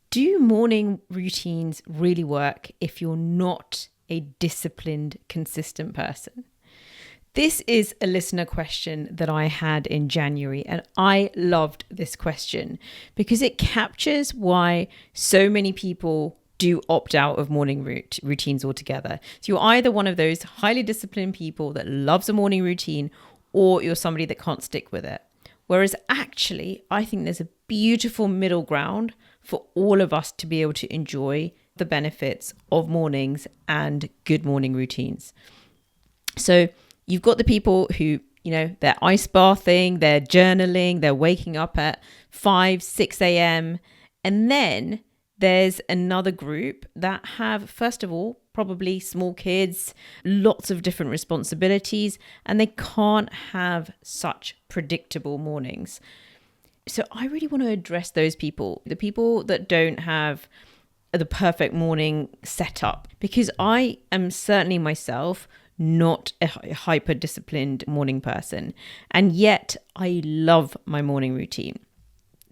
Do morning routines really work if you're not a disciplined, consistent person? This is a listener question that I had in January, and I loved this question because it captures why so many people do opt out of morning routines altogether. So you're either one of those highly disciplined people that loves a morning routine, or you're somebody that can't stick with it. Whereas actually, I think there's a beautiful middle ground for all of us to be able to enjoy the benefits of mornings and good morning routines. So you've got the people who, they're ice bathing, they're journaling, they're waking up at 5, 6 a.m. And then there's another group that have, first of all, probably small kids, lots of different responsibilities, and they can't have such predictable mornings. So I really want to address those people, the people that don't have the perfect morning setup, because I am certainly myself not a hyper disciplined morning person, and yet I love my morning routine.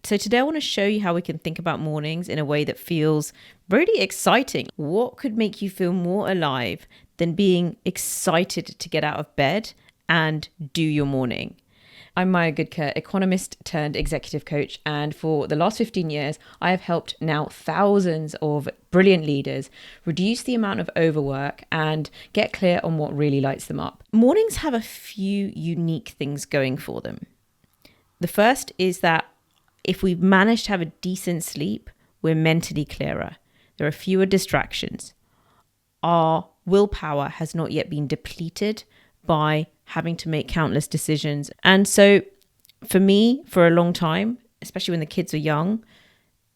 So today I want to show you how we can think about mornings in a way that feels really exciting. What could make you feel more alive than being excited to get out of bed and do your morning? I'm Maya Gudka, economist turned executive coach, and for the last 15 years, I have helped now thousands of brilliant leaders reduce the amount of overwork and get clear on what really lights them up. Mornings have a few unique things going for them. The first is that if we've managed to have a decent sleep, we're mentally clearer. There are fewer distractions. Our willpower has not yet been depleted by having to make countless decisions. And so for me, for a long time, especially when the kids were young,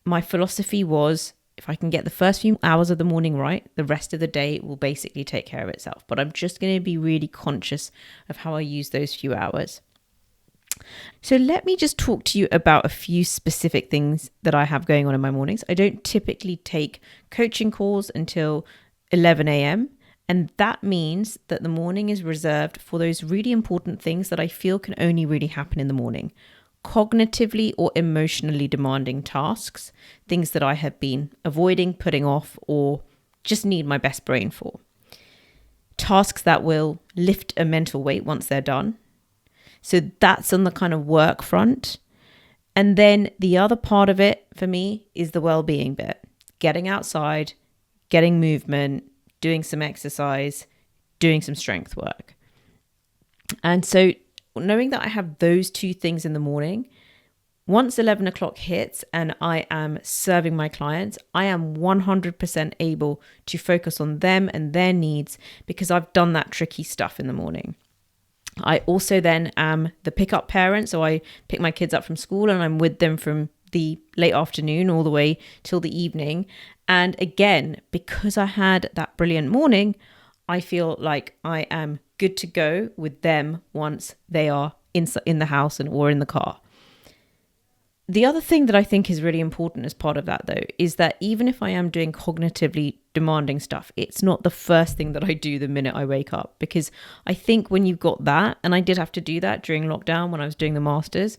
my philosophy was, if I can get the first few hours of the morning right, the rest of the day will basically take care of itself. But I'm just going to be really conscious of how I use those few hours. So let me just talk to you about a few specific things that I have going on in my mornings. I don't typically take coaching calls until 11 a.m. And that means that the morning is reserved for those really important things that I feel can only really happen in the morning. Cognitively or emotionally demanding tasks, things that I have been avoiding, putting off, or just need my best brain for. Tasks that will lift a mental weight once they're done. So that's on the kind of work front. And then the other part of it for me is the well-being bit. Getting outside, getting movement, doing some exercise, doing some strength work. And so knowing that I have those two things in the morning, once 11 o'clock hits and I am serving my clients, I am 100% able to focus on them and their needs because I've done that tricky stuff in the morning. I also then am the pickup parent. So I pick my kids up from school and I'm with them from the late afternoon all the way till the evening. And again, because I had that brilliant morning, I feel like I am good to go with them once they are in the house or in the car. The other thing that I think is really important as part of that, though, is that even if I am doing cognitively demanding stuff, it's not the first thing that I do the minute I wake up. Because I think when you've got that, and I did have to do that during lockdown when I was doing the masters,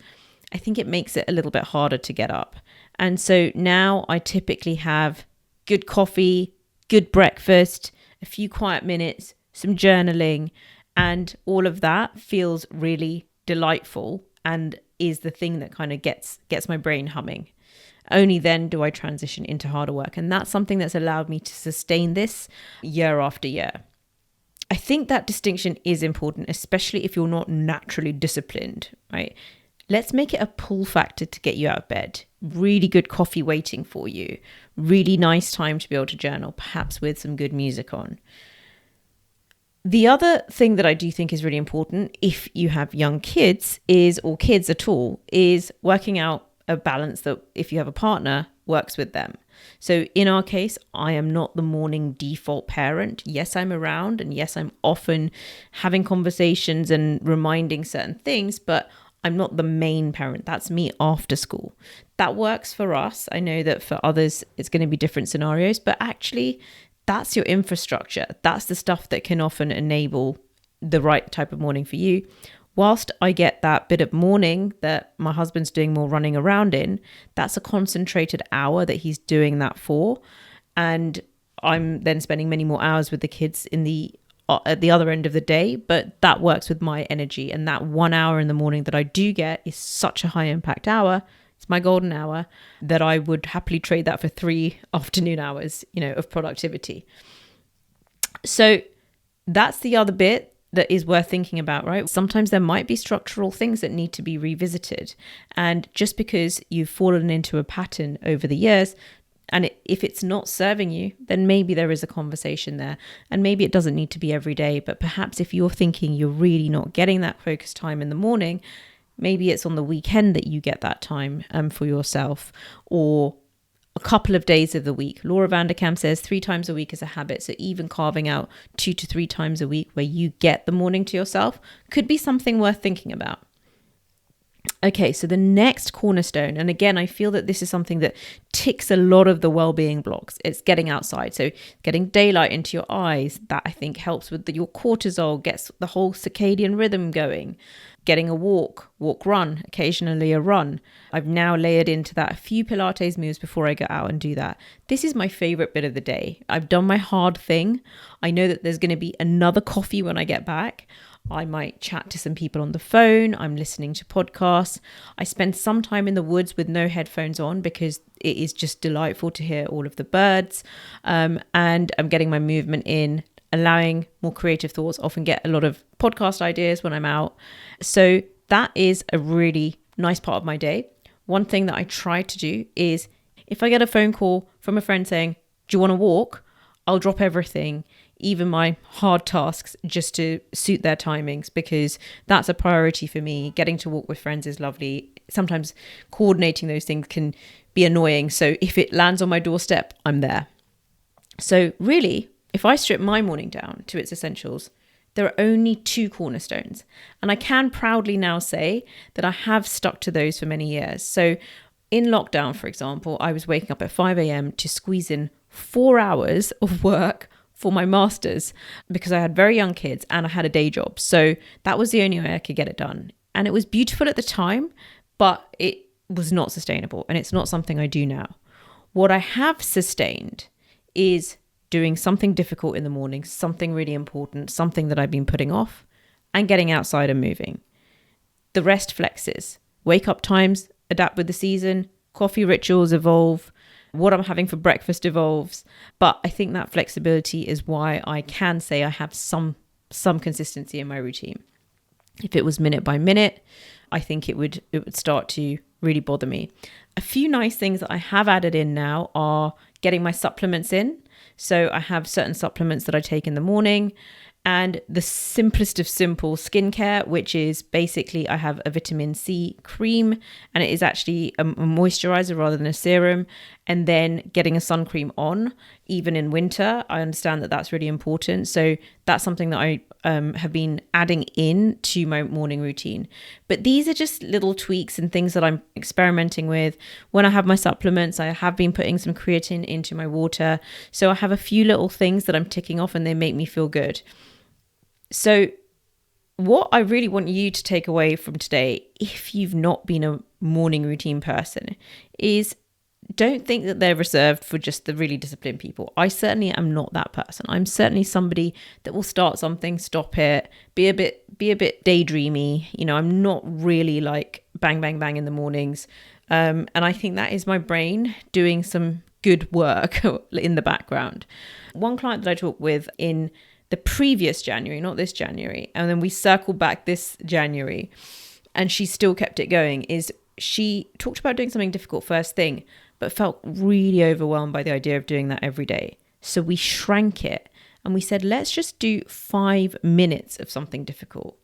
I think it makes it a little bit harder to get up. And so now I typically have good coffee, good breakfast, a few quiet minutes, some journaling, and all of that feels really delightful and is the thing that kind of gets my brain humming. Only then do I transition into harder work. And that's something that's allowed me to sustain this year after year. I think that distinction is important, especially if you're not naturally disciplined, right? Let's make it a pull factor to get you out of bed. Really good coffee waiting for you. Really nice time to be able to journal, perhaps with some good music on. The other thing that I do think is really important if you have young kids or kids at all, is working out a balance that if you have a partner works with them. So in our case, I am not the morning default parent. Yes, I'm around, and yes, I'm often having conversations and reminding certain things, but I'm not the main parent. That's me after school. That works for us. I know that for others, it's going to be different scenarios, but actually that's your infrastructure. That's the stuff that can often enable the right type of morning for you. whilst I get that bit of morning that my husband's doing more running around in, that's a concentrated hour that he's doing that for. And I'm then spending many more hours with the kids at the other end of the day, but that works with my energy. And that 1 hour in the morning that I do get is such a high impact hour. It's my golden hour that I would happily trade that for 3 afternoon hours, of productivity. So that's the other bit that is worth thinking about, right? Sometimes there might be structural things that need to be revisited. And just because you've fallen into a pattern over the years, and if it's not serving you, then maybe there is a conversation there. And maybe it doesn't need to be every day, but perhaps if you're thinking you're really not getting that focus time in the morning, maybe it's on the weekend that you get that time for yourself, or a couple of days of the week. Laura Vanderkam says 3 times a week is a habit. So even carving out 2 to 3 times a week where you get the morning to yourself could be something worth thinking about. Okay, so the next cornerstone, and again, I feel that this is something that ticks a lot of the well-being blocks. It's getting outside. So getting daylight into your eyes, that I think helps with your cortisol, gets the whole circadian rhythm going. Getting a walk, run, occasionally a run. I've now layered into that a few Pilates moves before I go out and do that. This is my favorite bit of the day. I've done my hard thing. I know that there's going to be another coffee when I get back. I might chat to some people on the phone. I'm listening to podcasts. I spend some time in the woods with no headphones on because it is just delightful to hear all of the birds. And I'm getting my movement in, allowing more creative thoughts. Often get a lot of podcast ideas when I'm out. So that is a really nice part of my day. One thing that I try to do is if I get a phone call from a friend saying, do you want to walk? I'll drop everything, even my hard tasks, just to suit their timings, because that's a priority for me. Getting to walk with friends is lovely. Sometimes coordinating those things can be annoying. So if it lands on my doorstep, I'm there. So really, if I strip my morning down to its essentials, there are only 2 cornerstones. And I can proudly now say that I have stuck to those for many years. So in lockdown, for example, I was waking up at 5 a.m. to squeeze in 4 hours of work for my master's because I had very young kids and I had a day job. So that was the only way I could get it done. And it was beautiful at the time, but it was not sustainable. And it's not something I do now. What I have sustained is doing something difficult in the morning, something really important, something that I've been putting off, and getting outside and moving. The rest flexes. Wake up times adapt with the season, coffee rituals evolve, what I'm having for breakfast evolves. But I think that flexibility is why I can say I have some consistency in my routine. If it was minute by minute, I think it would start to really bother me. A few nice things that I have added in now are getting my supplements in. So I have certain supplements that I take in the morning, and the simplest of simple skincare, which is basically I have a vitamin C cream, and it is actually a moisturizer rather than a serum, and then getting a sun cream on, even in winter. I understand that that's really important. So that's something that I have been adding in to my morning routine. But these are just little tweaks and things that I'm experimenting with. When I have my supplements, I have been putting some creatine into my water. So I have a few little things that I'm ticking off and they make me feel good. So what I really want you to take away from today, if you've not been a morning routine person, is don't think that they're reserved for just the really disciplined people. I certainly am not that person. I'm certainly somebody that will start something, stop it, be a bit daydreamy. I'm not really like bang, bang, bang in the mornings. And I think that is my brain doing some good work in the background. One client that I talked with in the previous January, not this January, and then we circled back this January, and she still kept it going, is she talked about doing something difficult first thing, but felt really overwhelmed by the idea of doing that every day. So we shrank it and we said, let's just do 5 minutes of something difficult.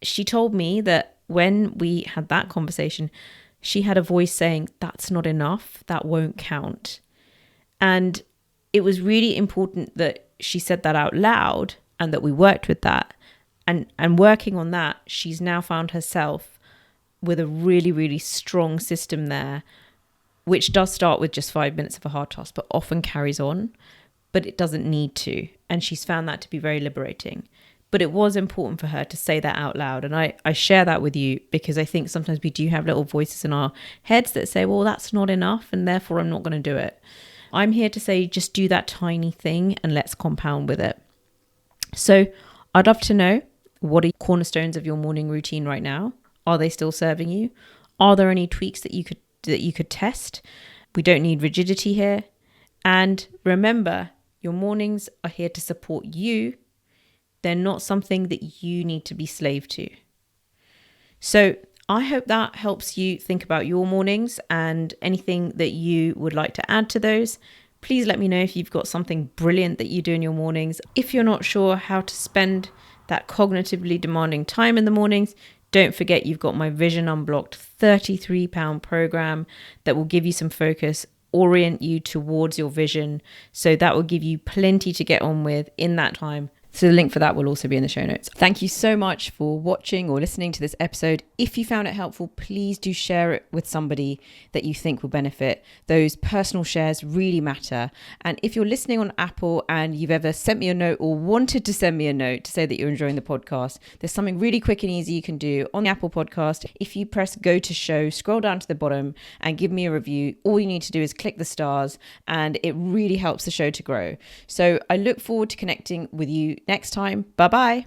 She told me that when we had that conversation, she had a voice saying, that's not enough, that won't count. And it was really important that she said that out loud and that we worked with that. And working on that, she's now found herself with a really, really strong system there, which does start with just 5 minutes of a hard task, but often carries on, but it doesn't need to. And she's found that to be very liberating. But it was important for her to say that out loud. And I share that with you because I think sometimes we do have little voices in our heads that say, well, that's not enough, and therefore I'm not going to do it. I'm here to say, just do that tiny thing and let's compound with it. So I'd love to know, what are cornerstones of your morning routine right now? Are they still serving you? Are there any tweaks that you could test? We don't need rigidity here. And remember, your mornings are here to support you. They're not something that you need to be slave to. So I hope that helps you think about your mornings and anything that you would like to add to those. Please let me know if you've got something brilliant that you do in your mornings. If you're not sure how to spend that cognitively demanding time in the mornings, don't forget you've got my Vision Unblocked £33 program that will give you some focus, orient you towards your vision. So that will give you plenty to get on with in that time. So the link for that will also be in the show notes. Thank you so much for watching or listening to this episode. If you found it helpful, please do share it with somebody that you think will benefit. Those personal shares really matter. And if you're listening on Apple and you've ever sent me a note or wanted to send me a note to say that you're enjoying the podcast, there's something really quick and easy you can do on the Apple podcast. If you press go to show, scroll down to the bottom and give me a review, all you need to do is click the stars and it really helps the show to grow. So I look forward to connecting with you next time. Bye-bye.